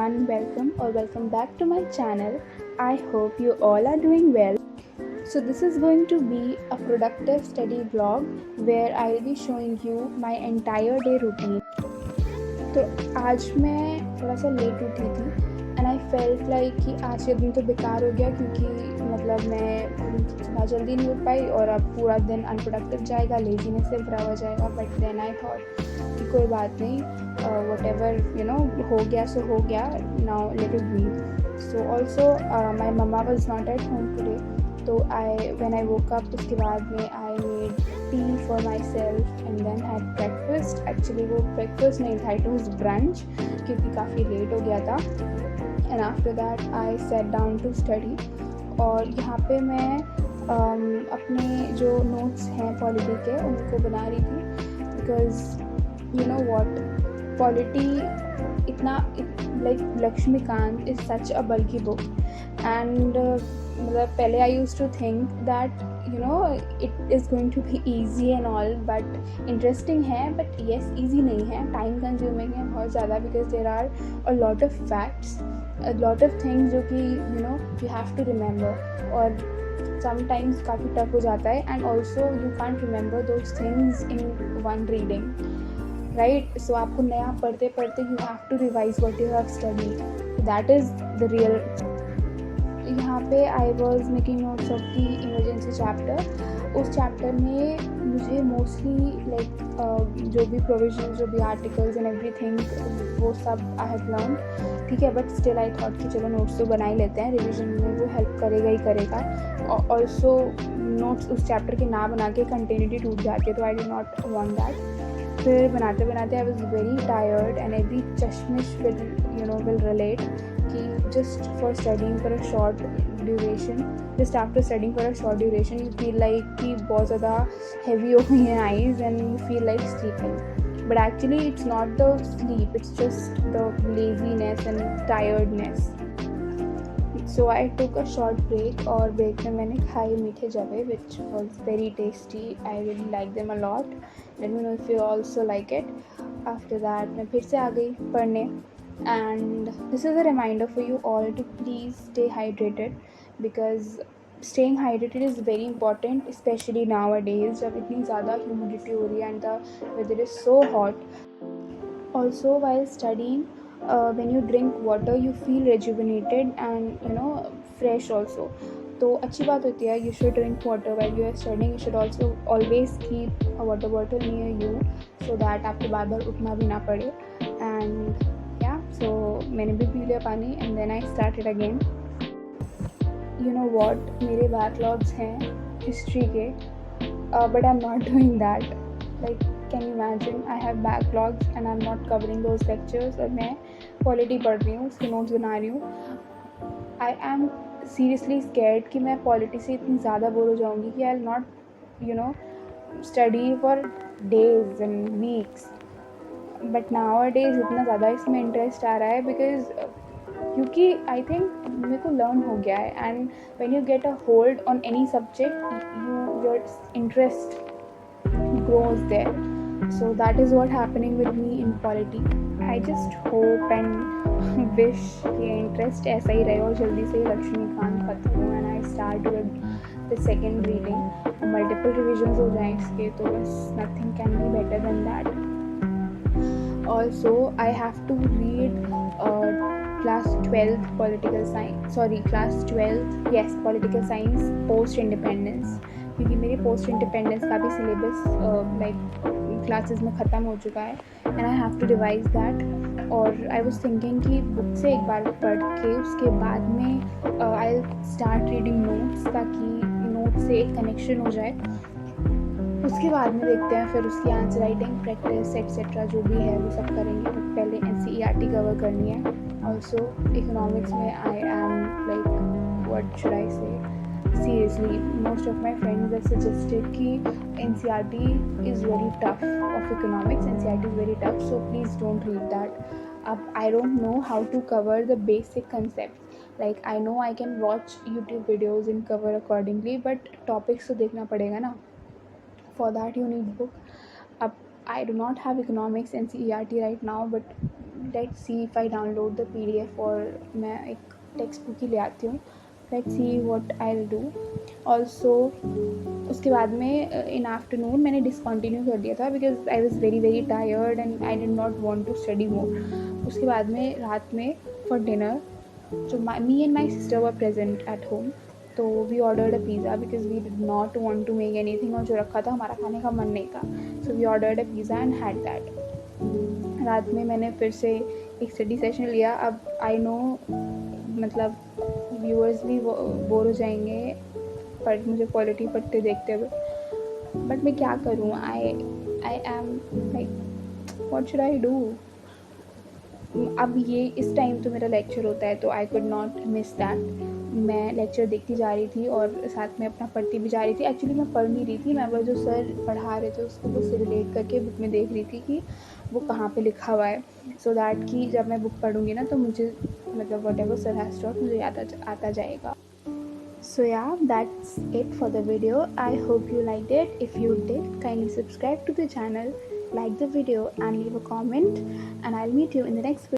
everyone, welcome or welcome back to my channel. I hope you all are doing well. So this is going to be a productive study vlog where I'll be showing you my entire day routine. तो आज मैं थोड़ा सा late उठी थी and I felt like कि आज के दिन तो बेकार हो गया क्योंकि मतलब मैं सुबह जल्दी नहीं उठ पाई और अब पूरा दिन अनप्रोडक्टिव जाएगा, लेजीनेस से भरा हुआ जाएगा. बट देन आई थॉट कि कोई बात नहीं, वट एवर हो गया सो हो गया, now let it be. So also my mama was not at home today, तो व्हेन आई वोक अप उसके बाद में I made tea for myself and then had breakfast. Actually वो ब्रेकफास्ट नहीं था, इट वॉज ब्रंच क्योंकि काफ़ी late हो गया था. And after that I sat down to study. और यहाँ पे मैं अपने जो नोट्स हैं पॉलिटी के उनको बना रही थी because you know what, polity इतना like Laxmikanth is such a bulky book. And मतलब पहले I use to think that it is going to be easy and all, but interesting है. बट येस, ईजी नहीं है, टाइम कंज्यूमिंग है बहुत ज़्यादा because there are a lot of facts, a lot of things जो कि you have to remember, और sometimes काफ़ी टफ हो जाता है. and also you can't remember those things in one reading, right? So आपको नया पढ़ते पढ़ते you have to revise what you have studied. That is the real. यहाँ पे I was making notes of the emergency chapter. उस chapter में मुझे mostly like जो भी प्रोविजन, जो भी आर्टिकल्स एंड एवरीथिंग, वो सब आई हैव लर्न. ठीक है, बट स्टिल आई थॉट कि चलो नोट्स तो बना ही लेते हैं, रिविजन में वो हेल्प करेगा ही करेगा. ऑल्सो नोट्स उस चैप्टर के ना बना के कंटिन्यूटी टूट जाती है, तो I did not want that. फिर बनाते बनाते I was very tired and every चश्मिश विल रिलेट कि just for studying for a short duration, just after studying for a short duration you feel like कि बहुत ज़्यादा heavy हो गई हैं eyes and you feel like sleeping, but actually it's not the sleep, it's just the laziness and tiredness. So I took a short break और break में मैंने खाए मीठे जवे which was very tasty. I really like them a lot. Let me know if you also like it. After that मैं फिर से आ गई पढ़ने. And this is a reminder for you all to please stay hydrated because staying hydrated is very important, especially nowadays जब इतनी ज़्यादा humidity हो रही है and the weather is so hot. Also while studying, when you drink water you feel rejuvenated and fresh also. तो अच्छी बात होती है. You should drink water while you are studying. You should also always keep a water bottle near you so that आपको बार बार उठना भी ना पड़े. And so मैंने भी पी लिया पानी and then I started again. You know what, मेरे backlogs हैं history के, but I'm not doing that. Like, can you imagine, I have backlogs and I'm not covering those lectures और मैं polity पढ़ रही हूँ, उसके नोट्स बना रही हूँ. I am seriously scared कि मैं पॉलिटी से इतनी ज़्यादा बोर हो जाऊँगी कि I'll not study for days and weeks. But nowadays इतना ज़्यादा इसमें इंटरेस्ट आ रहा है बिकॉज क्योंकि आई थिंक मेरे को लर्न हो गया है. And when you get a hold on any subject your interest grows there. So that is what happening with me in polity. I just hope and wish कि interest ऐसा ही रहे और जल्दी से लक्ष्मीकांत खत्म हो and I start with the second reading. Multiple revisions हो जाएँ इसके तो बस nothing can be better than that. Also I have to read class 12th political science post independence क्योंकि मेरी पोस्ट इंडिपेंडेंस का भी सिलेबस लाइक क्लासेस में ख़त्म हो चुका है and I have to revise that. और आई वाज थिंकिंग कि बुक से एक बार पढ़ के उसके बाद में आई स्टार्ट रीडिंग नोट्स ताकि नोट से एक कनेक्शन हो जाए. उसके बाद में देखते हैं फिर उसकी आंसर राइटिंग प्रैक्टिस एक्सेट्रा जो भी है वो सब करेंगे. पहले NCERT कवर करनी है. ऑल्सो इकोनॉमिक्स में I am like what should I से, seriously most of my friends have suggested कि NCERT is very tough of economics. NCERT is very tough, so please don't read that. I don't know how to cover the basic concepts. Like I know I can watch YouTube videos and cover accordingly, but topics तो देखना पड़ेगा ना. For that you need book. I do not have economics NCERT right now, but let's see if I download the PDF और मैं एक text book ही ले आती हूँ. Let's see what I will do. Also उसके बाद में इन आफ्टरनून मैंने डिसकंटिन्यू कर दिया था because I was very very tired and I did not want to study more. उसके बाद में रात में for dinner, so me and my sister were present at home, तो we ordered a pizza because we did not want to make anything, और जो रखा था हमारा खाने का मन नहीं था. So we ordered a pizza and had that. रात में मैंने फिर से एक स्टडी सेशन लिया. अब आई नो मतलब व्यूअर्स भी बोर हो जाएंगे पर मुझे क्वालिटी पढ़ते देखते हुए, बट मैं क्या करूँ. I am like what should I do. अब ये इस टाइम तो मेरा लेक्चर होता है तो I could not miss that. मैं लेक्चर देखती जा रही थी और साथ में अपना पढ़ती भी जा रही थी. एक्चुअली मैं पढ़ नहीं रही थी, मैं वो जो सर पढ़ा रहे थे उसको बस रिलेट करके बुक में देख रही थी कि वो कहाँ पे लिखा हुआ है, सो दैट कि जब मैं बुक पढ़ूँगी ना तो मुझे मतलब what ever sir has taught मुझे आता जाएगा. So yeah, that's it for the video. I hope you liked it. If you did, kindly subscribe to the channel, like the video and leave a comment, and I'll meet you in the next video.